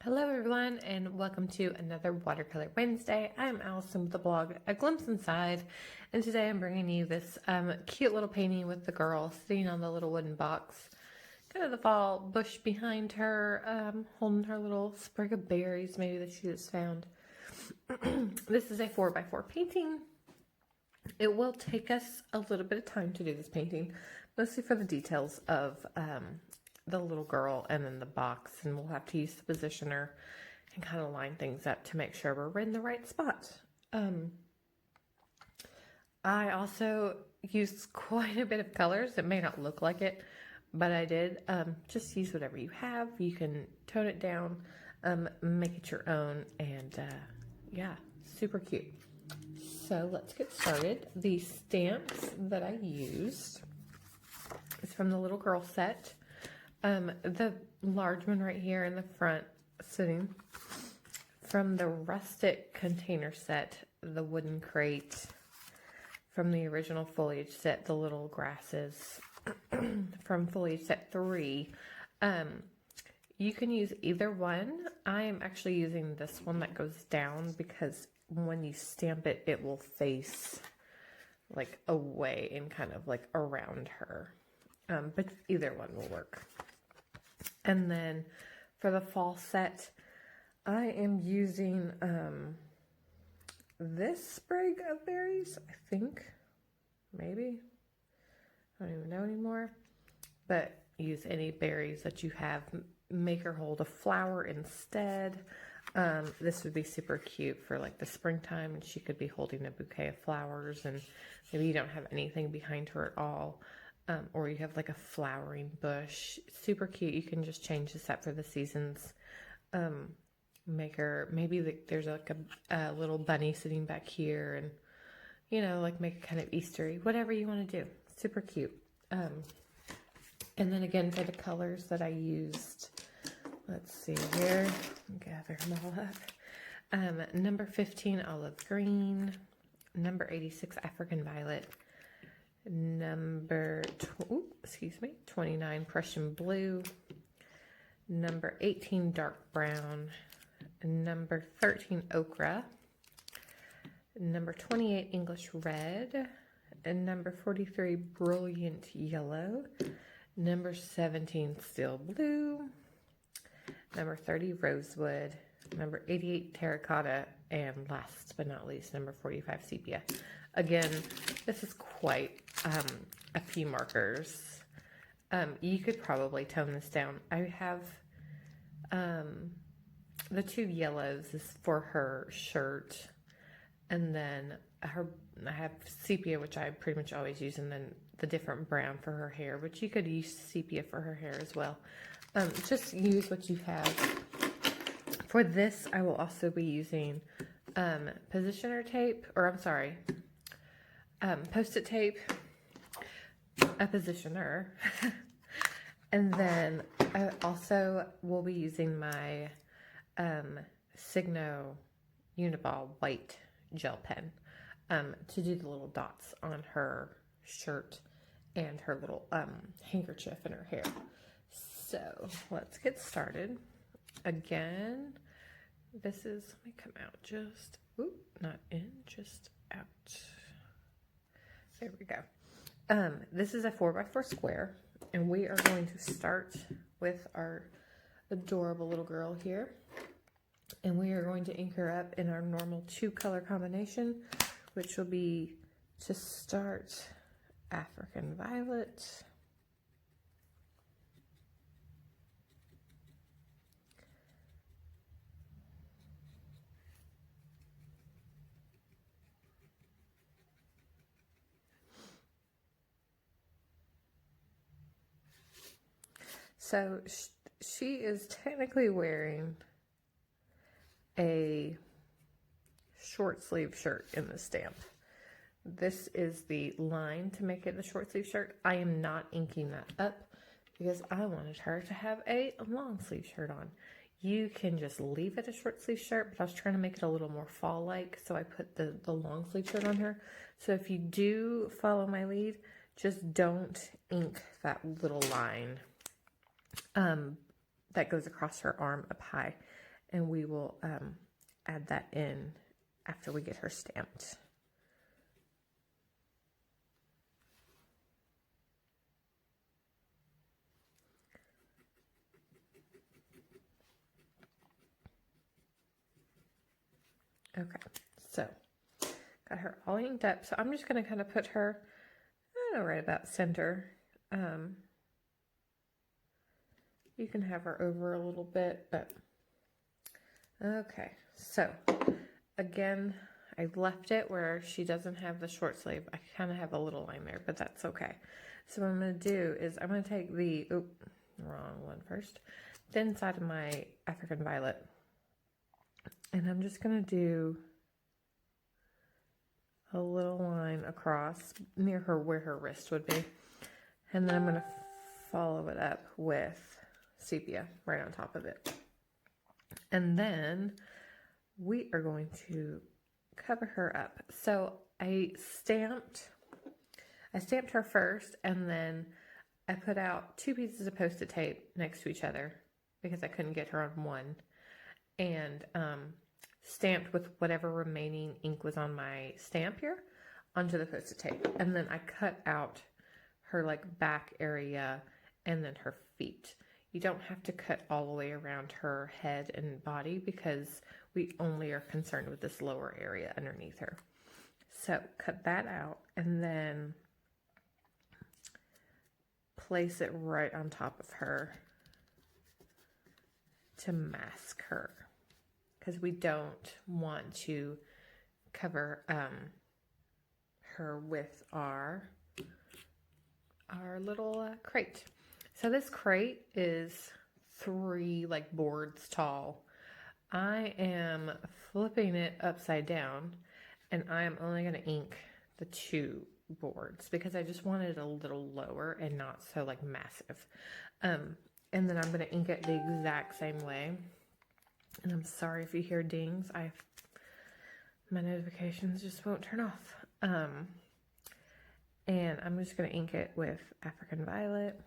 Hello everyone and welcome to another Watercolor Wednesday. I'm Allison with the blog A Glimpse Inside, and today I'm bringing you this cute little painting with the girl sitting on the little wooden box. Kind of the fall bush behind her, holding her little sprig of berries maybe that she just found. This is a 4x4 painting. It will take us a little bit of time to do this painting, mostly for the details of the little girl and then the box, and we'll have to use the positioner and kind of line things up to make sure we're in the right spot. I also used quite a bit of colors. It may not look like it, but I did. Just use whatever you have. You can tone it down, make it your own, and yeah, super cute. So let's get started. The stamps that I used is from the little girl set. The large one right here in the front sitting from the rustic container set, the wooden crate from the original foliage set, the little grasses from foliage set 3. You can use either one. I am actually using this one that goes down because when you stamp it, it will face like away and kind of like around her. But either one will work. And then for the fall set, I am using this sprig of berries, I think. Maybe. I don't even know anymore. But use any berries that you have. Make her hold a flower instead. This would be super cute for like the springtime, and she could be holding a bouquet of flowers, and maybe you don't have anything behind her at all. Or you have like a flowering bush. Super cute. You can just change this up for the seasons. Make her, maybe there's like a little bunny sitting back here, and you know, like make it kind of Eastery, whatever you want to do. Super cute. And then again for the colors that I used, let's see here, gather them all up. Number 15 olive green, number 86 African violet, number 29 Prussian blue, number 18 dark brown, number 13 ochre, number 28 English red, and number 43 brilliant yellow, number 17 steel blue, number 30 rosewood, number 88 terracotta, and last but not least number 45 sepia. Again, this is quite a few markers. You could probably tone this down. I have the 2 yellows is for her shirt, and then I have sepia, which I pretty much always use, and then the different brown for her hair, but you could use sepia for her hair as well. Just use what you have. For this, I will also be using positioner tape, or I'm sorry, Post-it tape, a positioner, and then I also will be using my Signo Uniball white gel pen to do the little dots on her shirt and her little handkerchief in her hair. So let's get started. Again, this is, let me come out just, not in, just out. There we go. This is a 4x4 square, and we are going to start with our adorable little girl here. And we are going to ink her up in our normal 2-color combination, which will be, to start, African violet, so she is technically wearing a short sleeve shirt in the stamp. This is the line to make it a short sleeve shirt. I am not inking that up because I wanted her to have a long sleeve shirt on. You can just leave it a short sleeve shirt, but I was trying to make it a little more fall-like, so I put the long sleeve shirt on her. So if you do follow my lead, just don't ink that little line that goes across her arm up high. and we will add that in after we get her stamped. Okay, so got her all inked up. So I'm just going to kind of put her, I don't know, right about center. You can have her over a little bit, but okay. So again, I left it where she doesn't have the short sleeve. I kind of have a little line there, but that's okay. So what I'm going to do is I'm going to take the, wrong one first, thin side of my African Violet. And I'm just going to do a little line across near her where her wrist would be. And then I'm going to follow it up with sepia right on top of it. And then we are going to cover her up. So I stamped her first, and then I put out 2 pieces of Post-it tape next to each other because I couldn't get her on one. And stamped with whatever remaining ink was on my stamp here onto the Post-it tape. And then I cut out her like back area and then her feet. You don't have to cut all the way around her head and body because we only are concerned with this lower area underneath her. So cut that out and then place it right on top of her to mask her, because we don't want to cover her with our little crate. So this crate is 3 like boards tall. I am flipping it upside down, and I am only going to ink the 2 boards because I just want it a little lower and not so like massive. And then I'm going to ink it the exact same way. And I'm sorry if you hear dings. My notifications just won't turn off. And I'm just going to ink it with African Violet.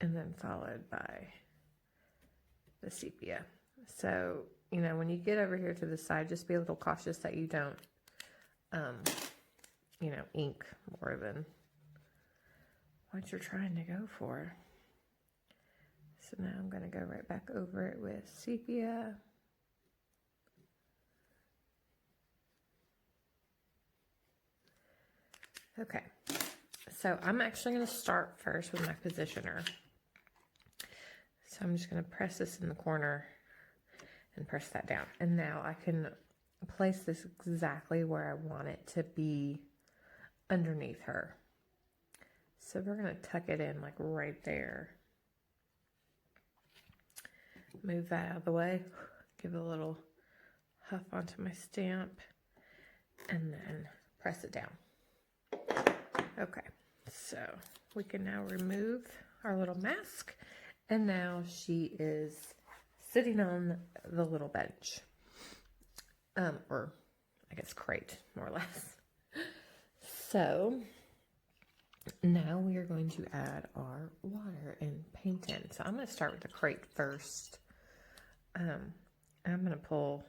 And then followed by the sepia. So, you know, when you get over here to the side, just be a little cautious that you don't, you know, ink more than what you're trying to go for. So now I'm going to go right back over it with sepia. Okay, so I'm actually going to start first with my positioner. So I'm just going to press this in the corner and press that down. And now I can place this exactly where I want it to be underneath her. So we're going to tuck it in like right there. Move that out of the way. Give it a little huff onto my stamp. And then press it down. Okay, so we can now remove our little mask. And now she is sitting on the little bench. Or I guess crate, more or less. So now we are going to add our water and paint in. So I'm going to start with the crate first. I'm going to pull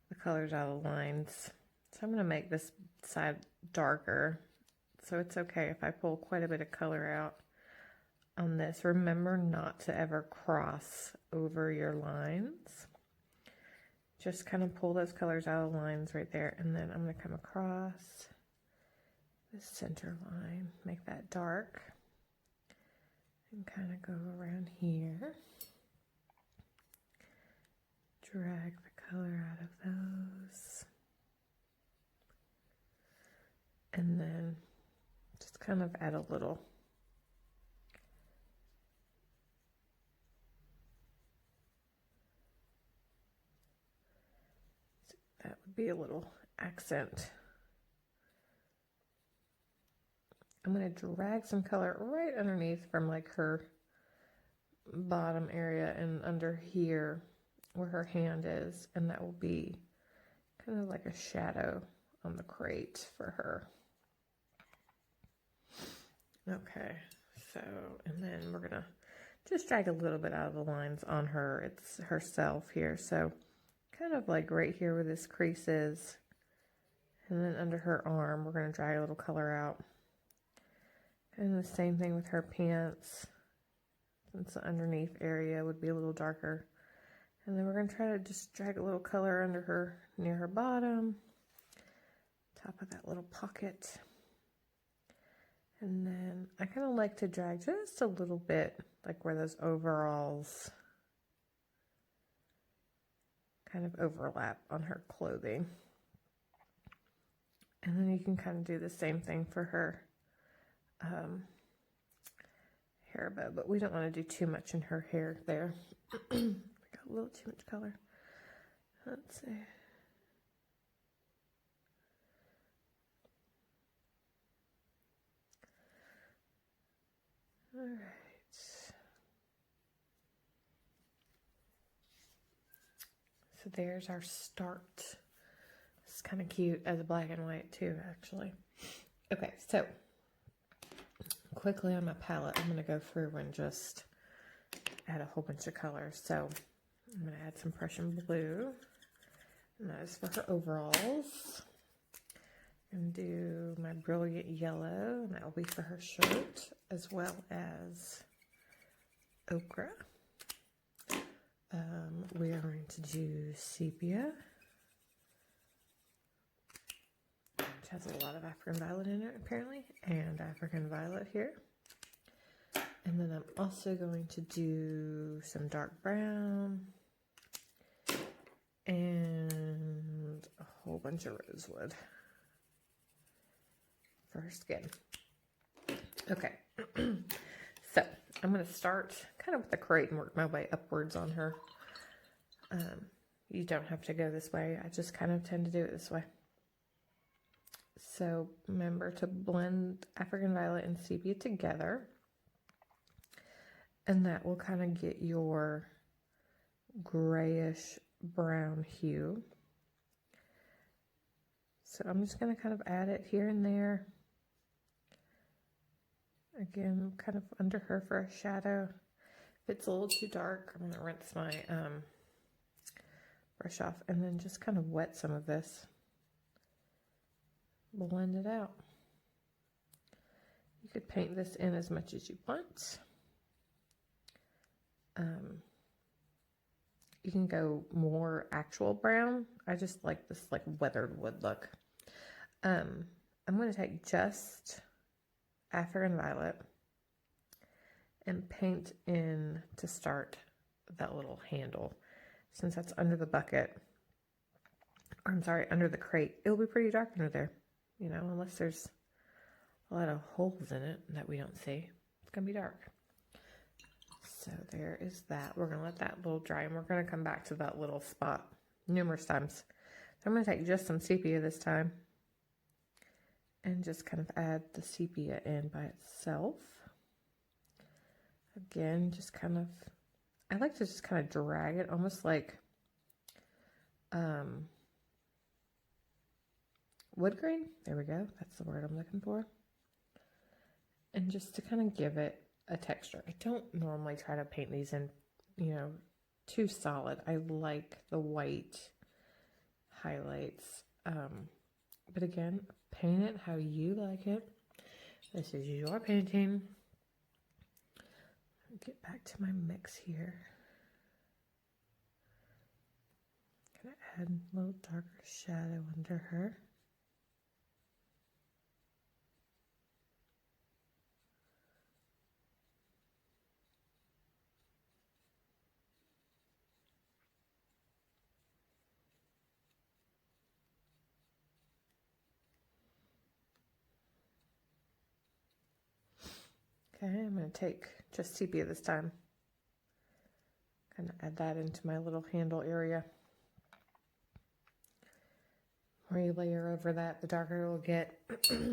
the colors out of the lines. So I'm going to make this side darker. So it's okay if I pull quite a bit of color out on this. Remember not to ever cross over your lines. Just kind of pull those colors out of the lines right there. And then I'm going to come across this center line, make that dark, and kind of go around here. Drag the color out of those. And then just kind of add a little. That would be a little accent. I'm going to drag some color right underneath from like her bottom area and under here where her hand is, and that will be kind of like a shadow on the crate for her. Okay, So, and then we're gonna just drag a little bit out of the lines on her. It's herself here. So kind of like right here where this crease is. And then under her arm, we're gonna drag a little color out. And the same thing with her pants. Since the underneath area would be a little darker. And then we're gonna try to just drag a little color under her, near her bottom. Top of that little pocket. And then I kind of like to drag just a little bit, like where those overalls kind of overlap on her clothing. And then you can kind of do the same thing for her hair bow, but we don't want to do too much in her hair there. We got a little too much color. Let's see. All right. So there's our start. It's kind of cute as a black and white too, actually. Okay, so quickly on my palette, I'm going to go through and just add a whole bunch of colors. So I'm going to add some Prussian blue, and that is for her overalls. And do my brilliant yellow, and that will be for her shirt, as well as ochre. We are going to do sepia, which has a lot of African violet in it apparently, and African violet here. And then I'm also going to do some dark brown and a whole bunch of rosewood for her skin. Okay, so I'm going to start kind of with the crate and work my way upwards on her. You don't have to go this way. I just kind of tend to do it this way. So remember to blend African violet and sepia together, and that will kind of get your grayish brown hue. So I'm just going to kind of add it here and there. Again, kind of under her for a shadow. If it's a little too dark, I'm going to rinse my brush off and then just kind of wet some of this. Blend it out. You could paint this in as much as you want. You can go more actual brown. I just like this like weathered wood look. I'm going to take just African violet and paint in to start that little handle. Since that's under the bucket, or I'm sorry, under the crate, it'll be pretty dark under there, you know, unless there's a lot of holes in it that we don't see. It's gonna be dark. So there is that. We're gonna let that little dry, and we're gonna come back to that little spot numerous times. So I'm gonna take just some sepia this time and just kind of add the sepia in by itself. Again, just kind of, I like to just kind of drag it almost like wood grain. There we go. That's the word I'm looking for. And just to kind of give it a texture. I don't normally try to paint these in, you know, too solid. I like the white highlights. But again, paint it how you like it. This is your painting. Get back to my mix here. Gonna add a little darker shadow under her. Okay, I'm going to take just sepia this time. Kind of add that into my little handle area. The more you layer over that, the darker it will get. Okay,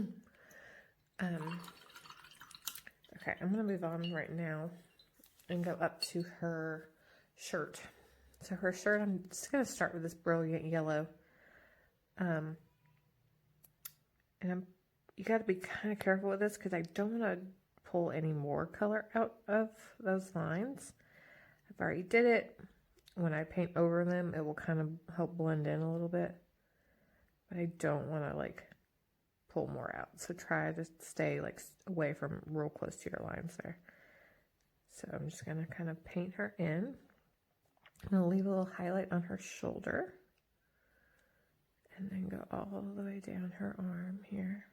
I'm going to move on right now and go up to her shirt. So her shirt, I'm just going to start with this brilliant yellow. And you got to be kind of careful with this because I don't want to pull any more color out of those lines. I've already did it. When I paint over them, it will kind of help blend in a little bit. But I don't want to like pull more out. So try to stay like away from real close to your lines there. So I'm just going to kind of paint her in. I'm going to leave a little highlight on her shoulder. And then go all the way down her arm here.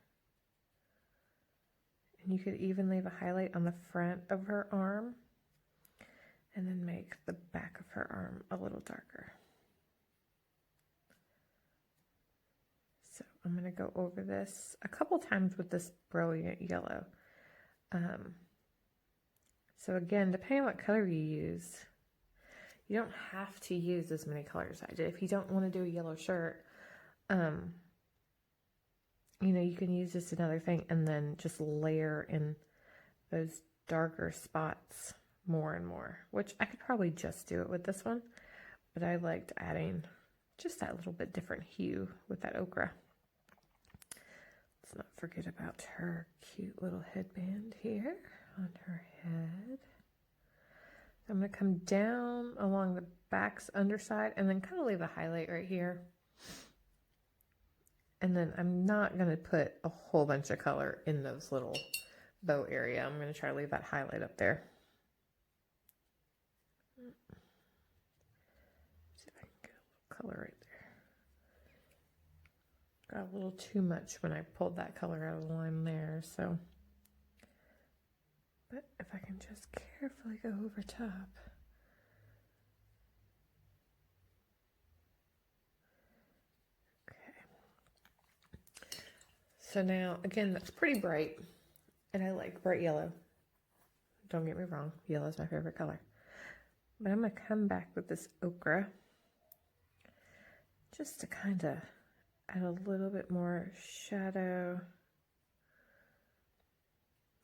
And you could even leave a highlight on the front of her arm. And then make the back of her arm a little darker. So I'm going to go over this a couple times with this brilliant yellow. So again, depending on what color you use, you don't have to use as many colors as I did. If you don't want to do a yellow shirt, you know, you can use just another thing and then just layer in those darker spots more and more, which I could probably just do it with this one, but I liked adding just that little bit different hue with that ochre. Let's not forget about her cute little headband here on her head. I'm going to come down along the back's underside and then kind of leave a highlight right here. And then I'm not going to put a whole bunch of color in those little bow area. I'm going to try to leave that highlight up there. See if I can get a little color right there. Got a little too much when I pulled that color out of the line there, so. But if I can just carefully go over top. So now, again, that's pretty bright, and I like bright yellow. Don't get me wrong, yellow is my favorite color. But I'm going to come back with this ochre just to kind of add a little bit more shadow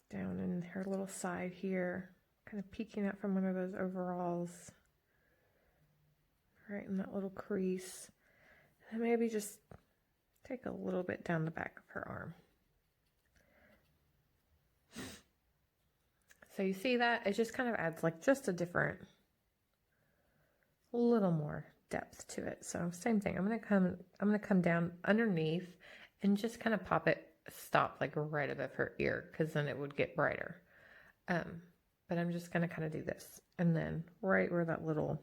down in her little side here, kind of peeking out from one of those overalls, right in that little crease. And maybe just take a little bit down the back of her arm. So you see that? It just kind of adds like just a different, little more depth to it. So same thing. I'm gonna come down underneath and just kind of stop like right above her ear, because then it would get brighter. But I'm just gonna kind of do this, and then right where that little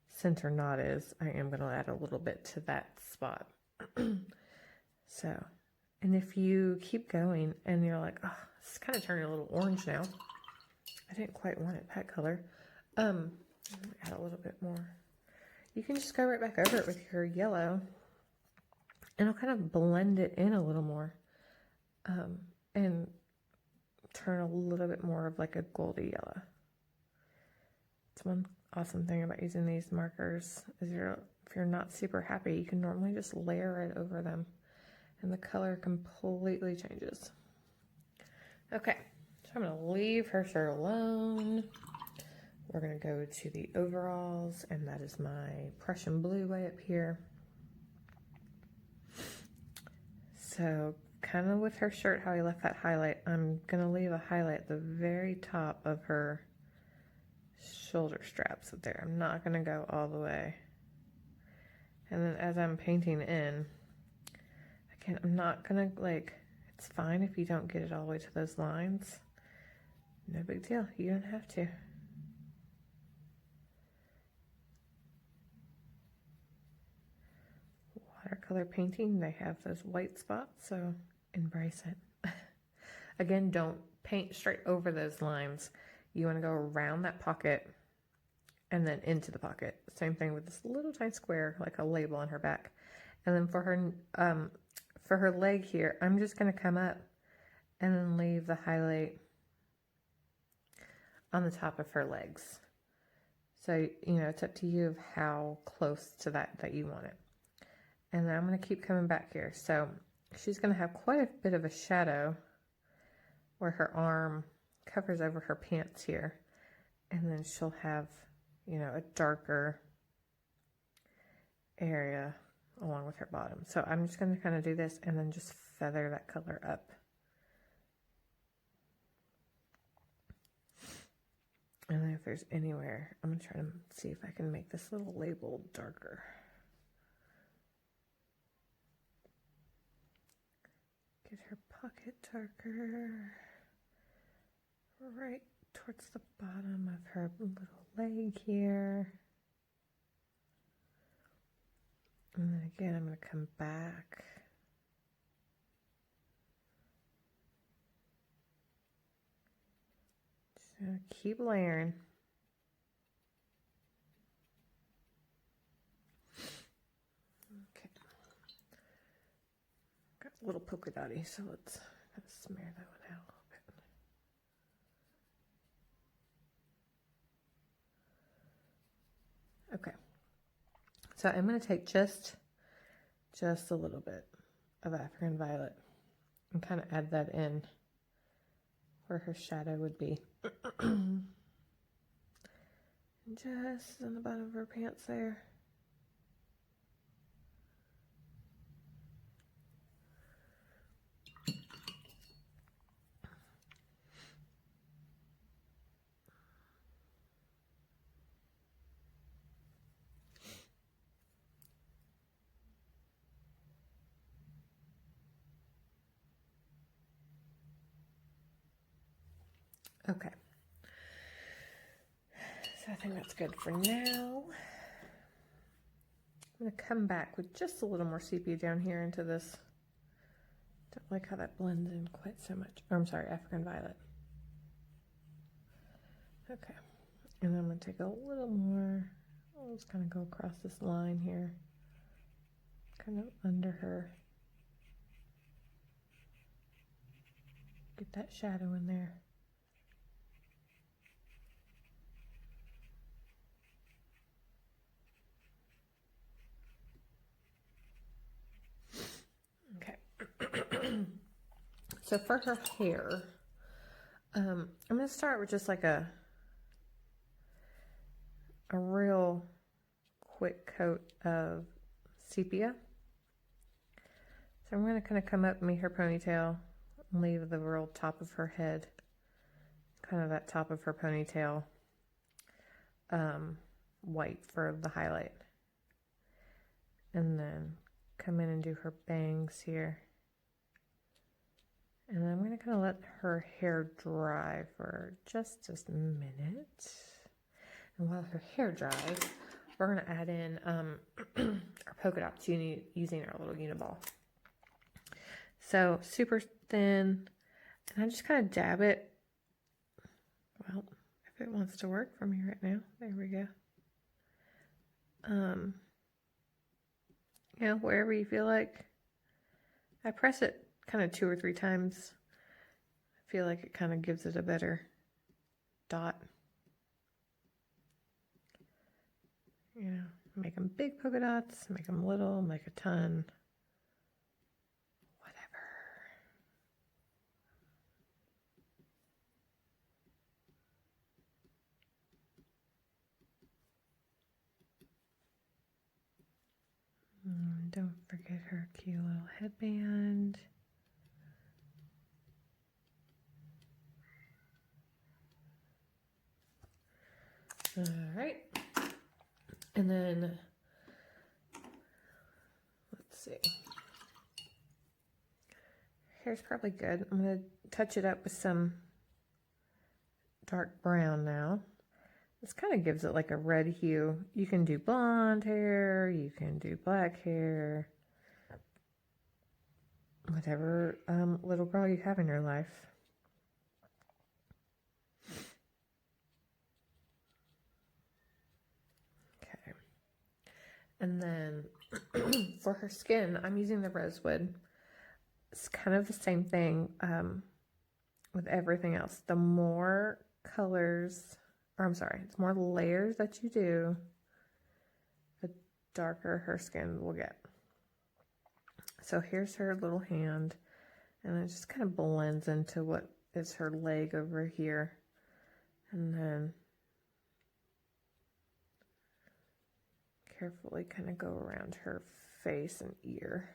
center knot is, I am going to add a little bit to that spot. So, and if you keep going and you're like, oh, it's kind of turning a little orange now. I didn't quite want it that color. Add a little bit more. You can just go right back over it with your yellow, and it'll kind of blend it in a little more, and turn a little bit more of like a goldy yellow. It's one awesome thing about using these markers is if you're not super happy, you can normally just layer it over them and the color completely changes. Okay, so I'm going to leave her shirt alone. We're going to go to the overalls, and that is my Prussian blue way up here. So kind of with her shirt, how I left that highlight, I'm going to leave a highlight at the very top of her shoulder straps up there. I'm not going to go all the way. And then as I'm painting in, again, I'm not going to it's fine if you don't get it all the way to those lines. No big deal. You don't have to. Watercolor painting, they have those white spots, so embrace it. Again, don't paint straight over those lines. You want to go around that pocket and then into the pocket. Same thing with this little tiny square, like a label on her back. And then for her leg here, I'm just going to come up and then leave the highlight on the top of her legs. So, you know, it's up to you of how close to that you want it. And then I'm going to keep coming back here. So she's going to have quite a bit of a shadow where her arm covers over her pants here. And then she'll have, you know, a darker area along with her bottom. So I'm just going to kind of do this and then just feather that color up And then if there's anywhere, I'm going to try to see if I can make this little label darker. Get her pocket darker. Right towards the bottom of her little leg here. And then again, I'm going to come back. Just going to keep layering. Okay. Got a little polka dotty, so let's kind of smear that one out a little bit. Okay. So I'm going to take just a little bit of African Violet and kind of add that in where her shadow would be. Just on the bottom of her pants there. Okay. So I think that's good for now. I'm going to come back with just a little more sepia down here into this. Don't like how that blends in quite so much. Or, I'm sorry, African Violet. Okay. And then I'm going to take a little more. I'll just kind of go across this line here. Kind of under her. Get that shadow in there. So for her hair, I'm going to start with just like a real quick coat of sepia. So I'm going to kind of come up and meet her ponytail and leave the real top of her head, kind of that top of her ponytail, white for the highlight. And then come in and do her bangs here. And I'm going to kind of let her hair dry for just a minute. And while her hair dries, we're going to add in our polka dots using our little uniball. So super thin, and I just kind of dab it. Well, if it wants to work for me right now, there we go. You know, wherever you feel like. I press it kind of 2 or 3 times. I feel like it kind of gives it a better dot. You know, make them big polka dots, make them little, make a ton. Whatever. Don't forget her cute little headband. All right. And then, let's see. Hair's probably good. I'm going to touch it up with some dark brown now. This kind of gives it like a red hue. You can do blonde hair, you can do black hair, whatever little girl you have in your life. Okay. And then for her skin, I'm using the rosewood. It's kind of the same thing with everything else. The more colors, or I'm sorry, the more layers that you do, the darker her skin will get. So here's her little hand, and it just kind of blends into what is her leg over here. And then carefully kind of go around her face and ear.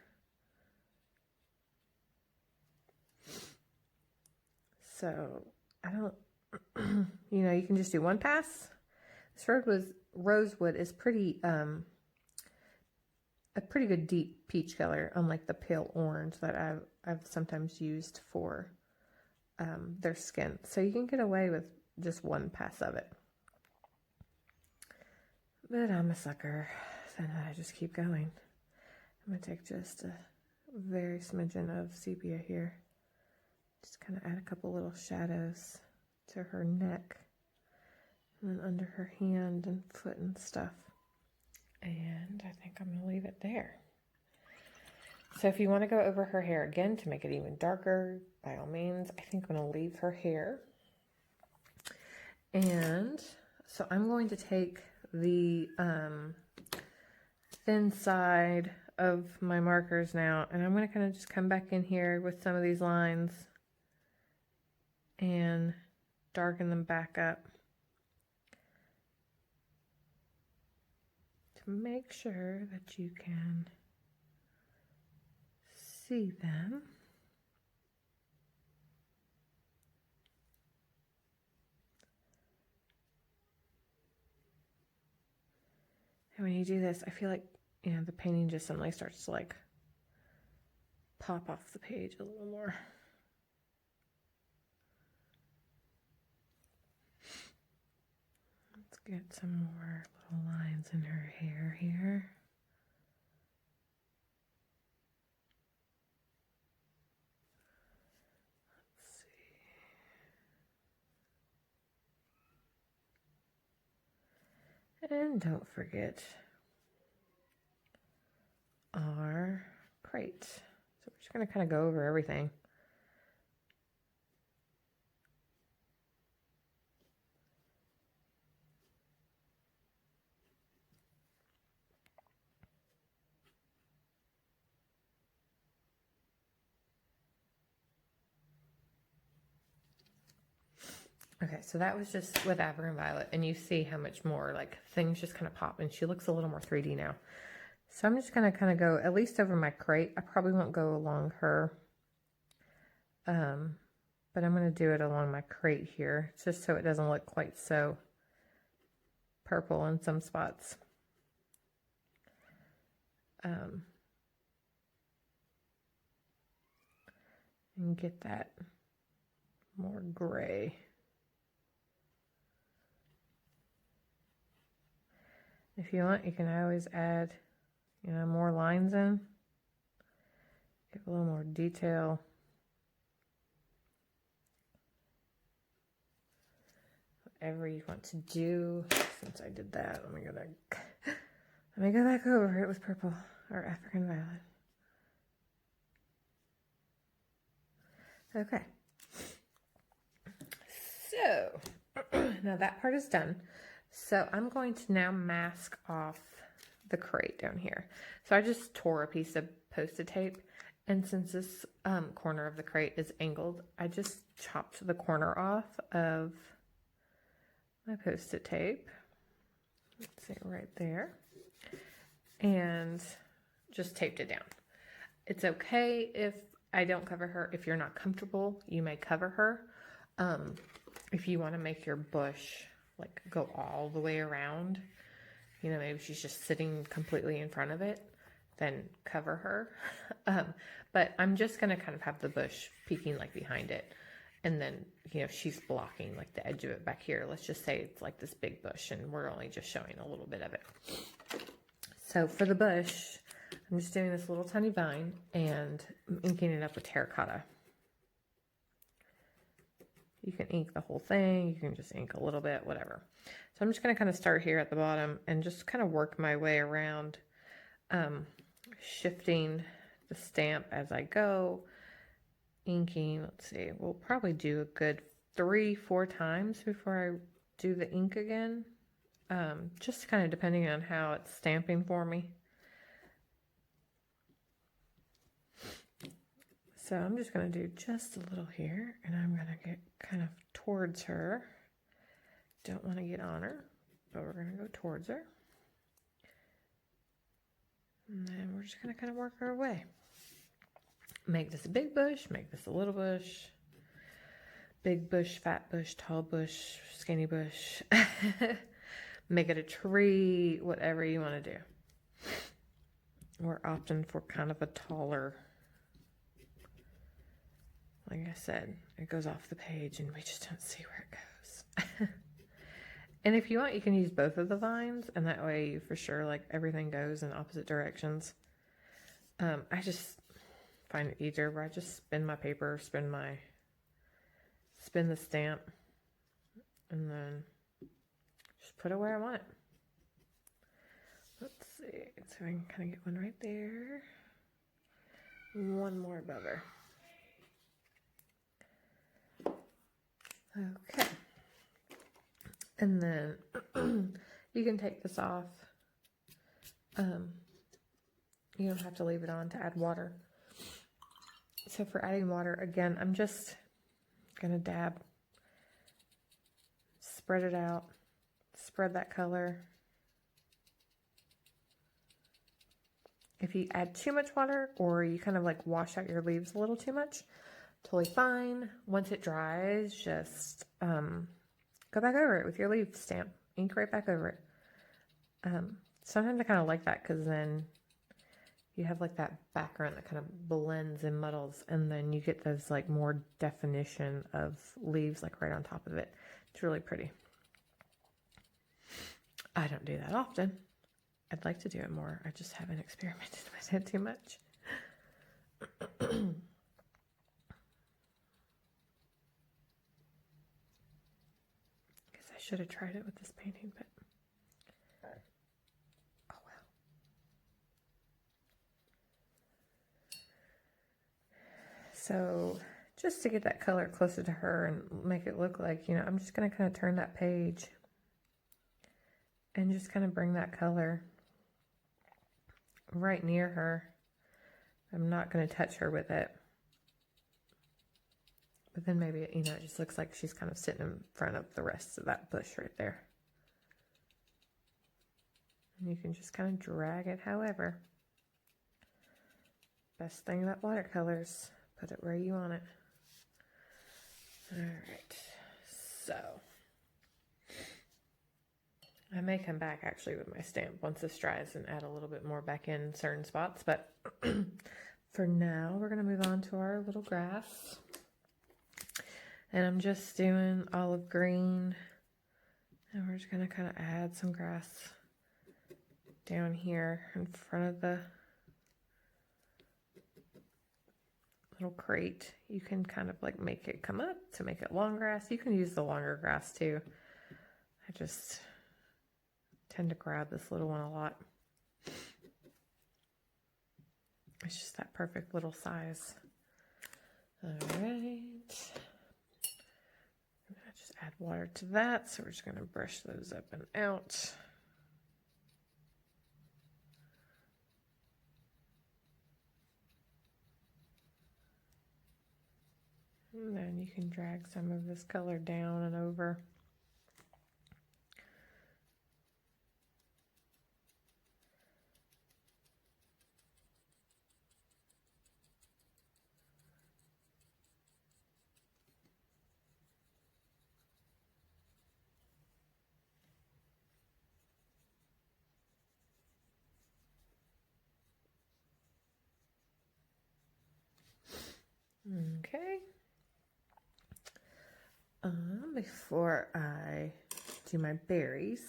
So you know, you can just do one pass. This rosewood is pretty, a pretty good deep peach color, unlike the pale orange that I've sometimes used for their skin. So you can get away with just one pass of it. But I'm a sucker, so I just keep going. I'm going to take just a very smidgen of sepia here. Just kind of add a couple little shadows to her neck. And then under her hand and foot and stuff. And I think I'm going to leave it there. So if you want to go over her hair again to make it even darker, by all means, I think I'm going to leave her hair. And so I'm going to take the thin side of my markers now, and I'm going to kind of just come back in here with some of these lines and darken them back up to make sure that you can see them. And when you do this, I feel like, you know, the painting just suddenly starts to like pop off the page a little more. Let's get some more little lines in her hair here. And don't forget our crate. So we're just going to kind of go over everything. Okay, so that was just with Amber and Violet, and you see how much more like things just kind of pop, and she looks a little more 3D now. So I'm just going to kind of go at least over my crate. I probably won't go along her, but I'm going to do it along my crate here, just so it doesn't look quite so purple in some spots. And get that more gray. If you want, you can always add, you know, more lines in. Give a little more detail. Whatever you want to do. Since I did that, let me go back over it with purple or African violet. Okay. So now that part is done. So I'm going to now mask off the crate down here. So I just tore a piece of Post-it tape, and since this corner of the crate is angled, I just chopped the corner off of my Post-it tape. Let's see, right there. And just taped it down. It's okay if I don't cover her. If you're not comfortable, you may cover her. If you want to make your bush like go all the way around, you know, maybe she's just sitting completely in front of it, then cover her. But I'm just going to kind of have the bush peeking like behind it. And then, you know, she's blocking like the edge of it back here. Let's just say it's like this big bush and we're only just showing a little bit of it. So for the bush, I'm just doing this little tiny vine and I'm inking it up with terracotta. You can ink the whole thing. You can just ink a little bit, whatever. So I'm just going to kind of start here at the bottom and just kind of work my way around, shifting the stamp as I go, inking. Let's see, we'll probably do a good 3-4 times before I do the ink again, just kind of depending on how it's stamping for me. So I'm just going to do just a little here, and I'm going to get kind of towards her. Don't want to get on her, but we're going to go towards her. And then we're just going to kind of work our way. Make this a big bush, make this a little bush. big bush, fat bush, tall bush, skinny bush. Make it a tree, whatever you want to do. We're opting for kind of a taller, like I said, it goes off the page and we just don't see where it goes. And if you want, you can use both of the vines, and that way you for sure, like, everything goes in opposite directions. I just find it easier where I just spin my paper, spin the stamp, and then just put it where I want it. Let's see, so I can kind of get one right there. One more above her. Okay. And then you can take this off. You don't have to leave it on to add water. So for adding water, again, I'm just gonna dab, spread it out, spread that color. If you add too much water or you kind of like wash out your leaves a little too much, totally fine. Once it dries, just go back over it with your leaf stamp, ink right back over it. Sometimes I kind of like that because then you have like that background that kind of blends and muddles, and then you get those like more definition of leaves like right on top of it. It's really pretty. I don't do that often. I'd like to do it more. I just haven't experimented with it too much. Guess I should have tried it with this painting, but oh well. So just to get that color closer to her and make it look like, you know, I'm just going to kind of turn that page and just kind of bring that color right near her. I'm not going to touch her with it. But then maybe, you know, it just looks like she's kind of sitting in front of the rest of that bush right there. And you can just kind of drag it however. Best thing about watercolors, put it where you want it. All right, so I may come back actually with my stamp once this dries and add a little bit more back in certain spots, but for now we're going to move on to our little grass. And I'm just doing olive green, and we're just going to kind of add some grass down here in front of the little crate. You can kind of like make it come up to make it long grass. You can use the longer grass too. I just tend to grab this little one a lot. It's just that perfect little size. All right. I'm gonna just add water to that. So we're just gonna brush those up and out. And then you can drag some of this color down and over. Okay. Before I do my berries,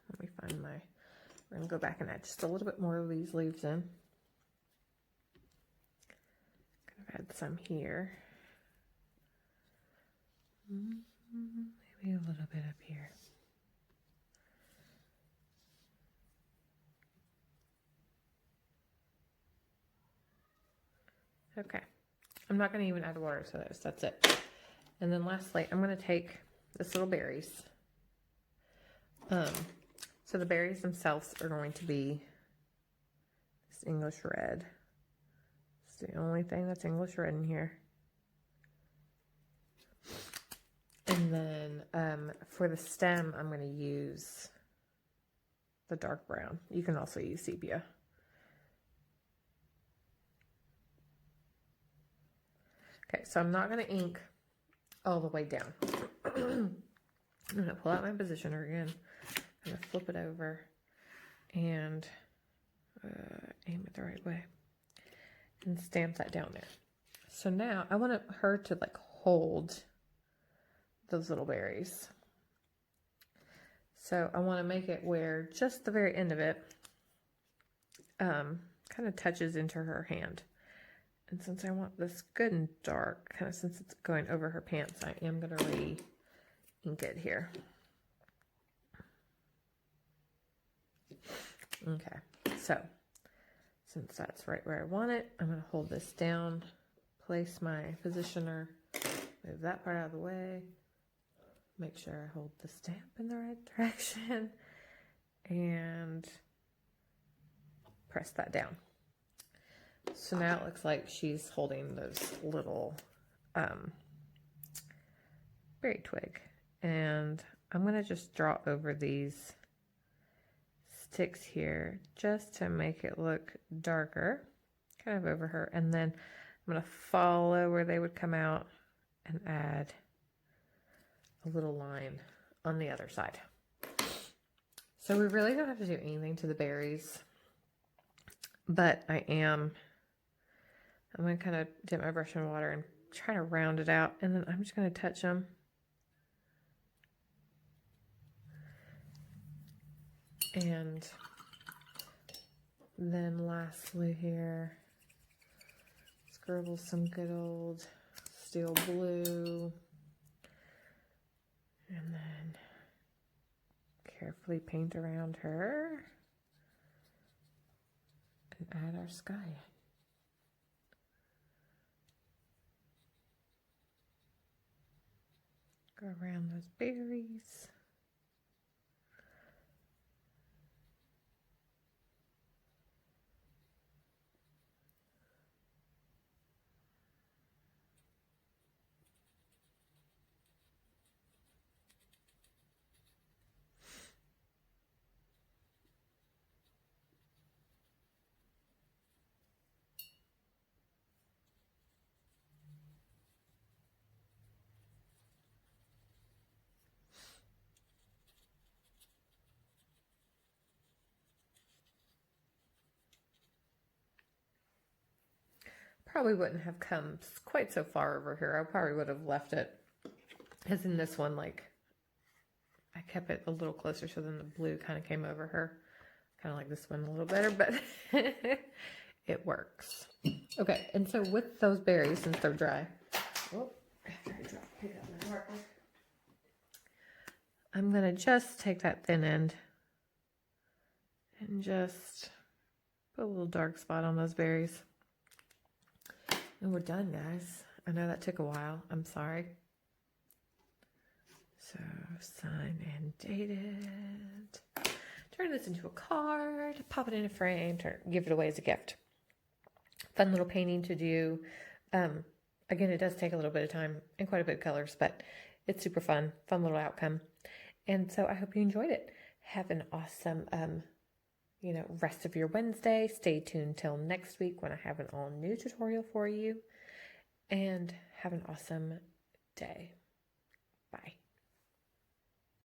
let me find my, we're going to go back and add just a little bit more of these leaves in. Kind of add some here. Maybe a little bit up here. Okay. I'm not going to even add water to this. That's it. And then lastly, I'm going to take this little berries. So the berries themselves are going to be this English red. It's the only thing that's English red in here. And then for the stem, I'm going to use the dark brown. You can also use sepia. Okay, so I'm not going to ink all the way down. I'm going to pull out my positioner again. I'm going to flip it over and aim it the right way and stamp that down there. So now I want her to like hold those little berries. So I want to make it where just the very end of it kind of touches into her hand. And since I want this good and dark, kind of since it's going over her pants, I am going to re-ink it here. Okay, so since that's right where I want it, I'm going to hold this down, place my positioner, move that part out of the way, make sure I hold the stamp in the right direction, and press that down. So now it looks like she's holding those little berry twig. And I'm going to just draw over these sticks here just to make it look darker, kind of over her. And then I'm going to follow where they would come out and add a little line on the other side. So we really don't have to do anything to the berries, but I'm going to kind of dip my brush in water and try to round it out, and then I'm just going to touch them. And then lastly here, scribble some good old steel blue, and then carefully paint around her and add our sky. Go around those berries. Probably wouldn't have come quite so far over here. I probably would have left it, as in this one, like I kept it a little closer so then the blue kind of came over her. Kind of like this one a little better, but it works. Okay, and so with those berries, since they're dry, I'm going to just take that thin end and just put a little dark spot on those berries. And we're done, guys. I know that took a while. I'm sorry. So, sign and date it. Turn this into a card. Pop it in a frame. Give it away as a gift. Fun little painting to do. Again, it does take a little bit of time and quite a bit of colors, but it's super fun. Fun little outcome. And so I hope you enjoyed it. Have an awesome rest of your Wednesday. Stay tuned till next week when I have an all new tutorial for you, and have an awesome day.